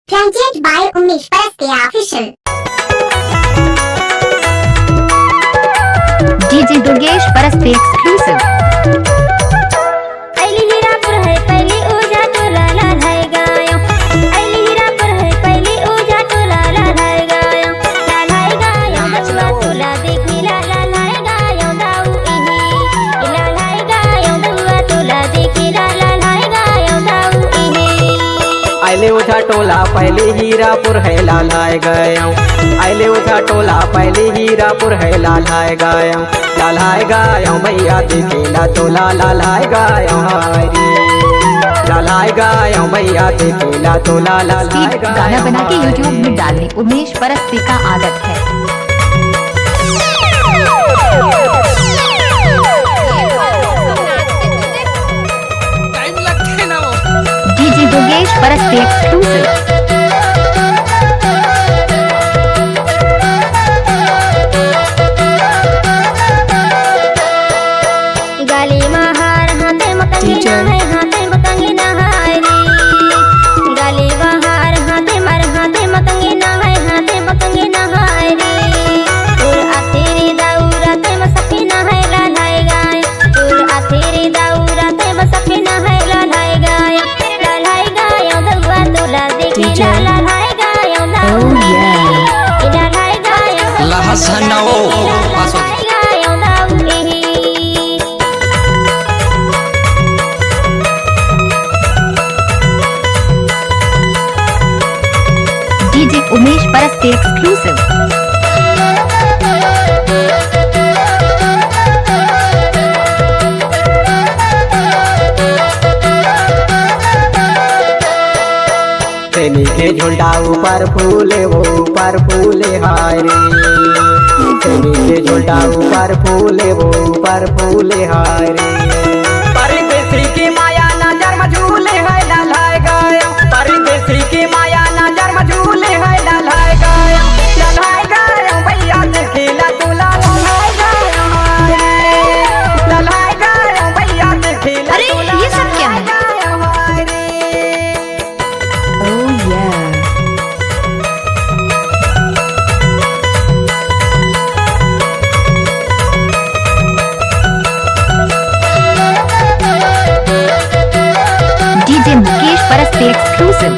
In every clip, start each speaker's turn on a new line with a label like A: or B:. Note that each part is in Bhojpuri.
A: Presented by Umesh Parastia Official.
B: DJ Durgesh Parastia Exclusive.
C: अली हीरापुर है पहली ओजा तो लाला है गायो। अली हीरापुर है पहली ओजा तो लाला है गायो। लाला है गायो बचवा तोला देखी लाला है गायो दाऊ इही। लाला है गायो दउआ तोला देखी लाला है गायो दाऊ इही।
D: आइले उठा टोला पहले हीरापुर है लालाए गयो। आइले उठा टोला पहले हीरापुर है लालाए गयो। लालाए गयो भैया देखेला तोला लालाए गयो हरी। लालाए गयो भैया देखेला तोला लालाए गयो।
B: गाना बना के YouTube में डालने उमेश परस्ती का आदत है। DJ Durgesh Parastia Exclusive.
C: गाली महार हाथे मकंगी ना है हाथे मकंगी ना हारी। गाली बहार हाथे मार हाथे मकंगी ना है हाथे मकंगी ना हारी। तुर आतेरी दाऊरा ते मसकी ना है लालाए गाय। तुर आतेरी दाऊरा ते मसकी ना है लालाए गाय। लालाए गाय दउआ तोला देखी लालाए गाय दाऊ।
B: Oh yeah.
C: लालाए गाय
E: Lahasanao.
C: लालाए गाय दाऊ इही।
B: DJ Umesh Parastia Exclusive.
D: तेनी के झुंडा ऊपर फूले वो ऊपर फूले हारे। तेनी के झुंडा ऊपर फूले वो ऊपर फूले हारे। परदेसी की माया नजर में झूले है लालाए गयो। परदेसी की माया नजर में झूले है लालाए गयो। लालाए गयो भैया देखिला तोला लालाए गयो हारे। लालाए गयो भैया देखिला
B: अरे,
D: तोला
B: ये सब क्या है?
D: लालाए गयो हारे।
B: Oh yeah. DJ Mukesh Parastia Exclusive.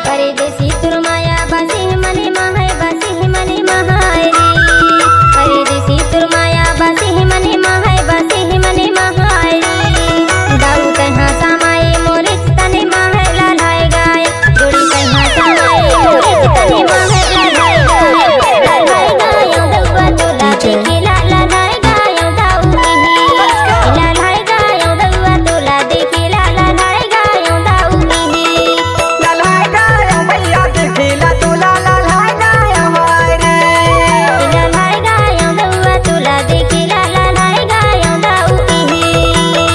C: परदेसी तुर माया बासी मने माहे बासी मने महारी। परदेसी तुर माया बासी मने माहे बासी मने महारी। दाऊ कहाँ समाए मोरे तने माहे लालाए गाय। जोड़ी कहाँ समाए मोरे तने माहे लालाए गाय। लालाए गाय दउआ तोला देखी लालाए गाय दाऊ इही। लालाए गाय दउआ तोला देखी लालाए गाय दाऊ इही।
D: लालाए गयो भैया देखिला तोला लालाए गयो हारे।
C: लालाए गायो दउआ तोला देखी लालाए गायो दाऊ इही।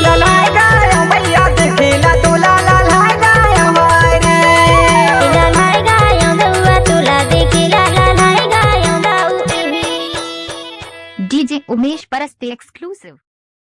D: लालाए गयो भैया देखिला तोला लालाए गयो हारे।
C: लालाए गायो दउआ तोला देखी लालाए गायो दाऊ इही।
B: DJ Umesh Parastia Exclusive.